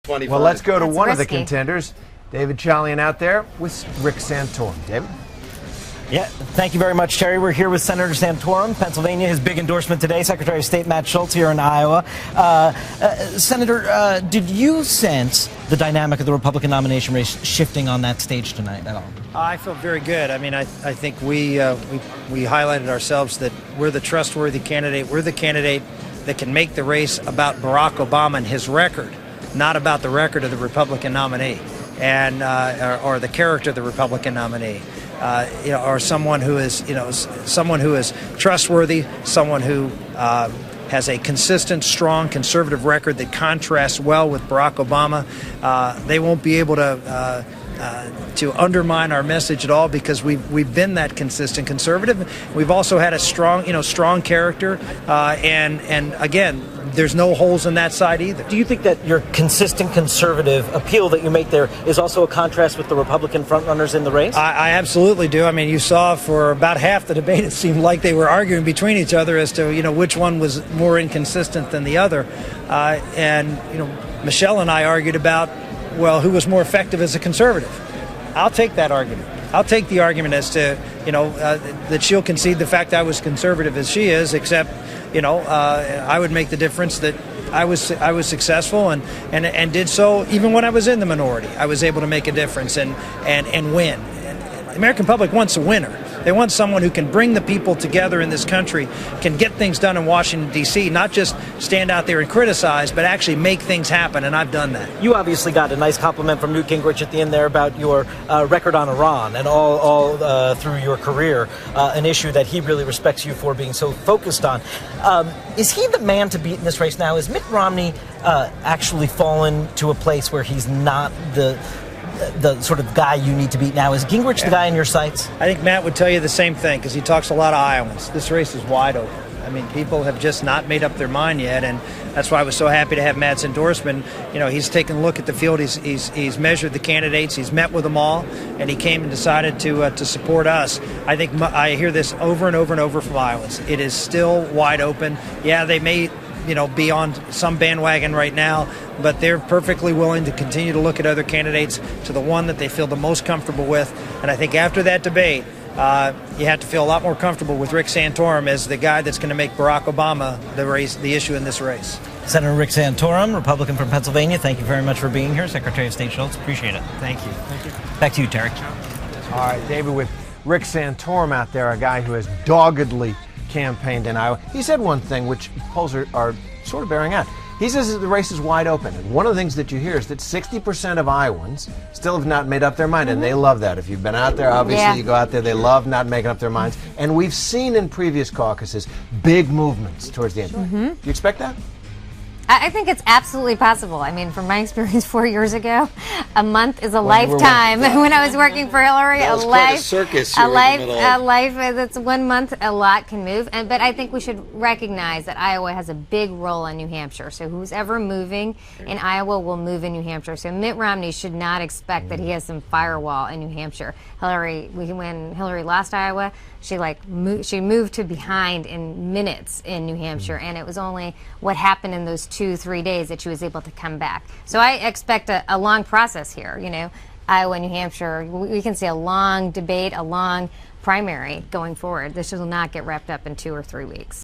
25. Well, let's go to That's one of the risky. contenders, David Chalian out there with Rick Santorum. David? Yeah, thank you very much, Terry. We're here with Senator Santorum, Pennsylvania. His big endorsement today, Secretary of State Matt Schultz here in Iowa. Senator, did you sense the dynamic of the Republican nomination race shifting on that stage tonight at all? I felt very good. I mean, I think we highlighted ourselves that we're the trustworthy candidate. We're the candidate that can make the race about Barack Obama and his record, not about the record of the Republican nominee and or the character of the Republican nominee. Or someone who is, someone who is trustworthy, someone who has a consistent, strong, conservative record that contrasts well with Barack Obama. They won't be able to undermine our message at all because we've been that consistent conservative. We've also had a strong character, and again, there's no holes in that side either. Do you think that your consistent conservative appeal that you make there is also a contrast with the Republican frontrunners in the race? I absolutely do. I mean, you saw for about half the debate, it seemed like they were arguing between each other as to, which one was more inconsistent than the other. Michelle and I argued about, well, who was more effective as a conservative. I'll take that argument. I'll take the argument as to, that she'll concede the fact I was conservative as she is, except, I would make the difference that I was successful and did so even when I was in the minority. I was able to make a difference and win. The American public wants a winner. They want someone who can bring the people together in this country, can get things done in Washington, D.C., not just stand out there and criticize, but actually make things happen, and I've done that. You obviously got a nice compliment from Newt Gingrich at the end there about your record on Iran and all through your career, an issue that he really respects you for being so focused on. Is he the man to beat in this race now? Is Mitt Romney actually fallen to a place where he's not the sort of guy you need to beat now? Is Gingrich the guy in your sights? I think Matt would tell you the same thing because he talks a lot of Iowans. This race is wide open. I mean, people have just not made up their mind yet, and that's why I was so happy to have Matt's endorsement. He's taken a look at the field. He's measured the candidates. He's met with them all, and he came and decided to support us. I think I hear this over and over and over from Iowans. It is still wide open. Yeah, they may be on some bandwagon right now, but they're perfectly willing to continue to look at other candidates to the one that they feel the most comfortable with. And I think after that debate, you have to feel a lot more comfortable with Rick Santorum as the guy that's going to make Barack Obama the issue in this race. Senator Rick Santorum, Republican from Pennsylvania, thank you very much for being here. Secretary of State Schultz, appreciate it. Thank you. Back to you, Terry. All right, David, with Rick Santorum out there, a guy who has doggedly campaigned in Iowa. He said one thing which polls are sort of bearing out. He says that the race is wide open. And one of the things that you hear is that 60% of Iowans still have not made up their mind. And they love that. If you've been out there, obviously you go out there, they love not making up their minds. And we've seen in previous caucuses big movements towards the end. Do you expect that? I think it's absolutely possible. I mean, from my experience 4 years ago, a month is a lifetime. When I was working for Hillary, that was quite a circus. A life. That's 1 month. A lot can move, but I think we should recognize that Iowa has a big role in New Hampshire. So who's ever moving in Iowa will move in New Hampshire. So Mitt Romney should not expect that he has some firewall in New Hampshire. When Hillary lost Iowa, she moved to behind in minutes in New Hampshire, and it was only what happened in those 2-3 days that she was able to come back. So I expect a long process here. Iowa, New Hampshire, we can see a long debate, a long primary going forward. This will not get wrapped up in 2 or 3 weeks.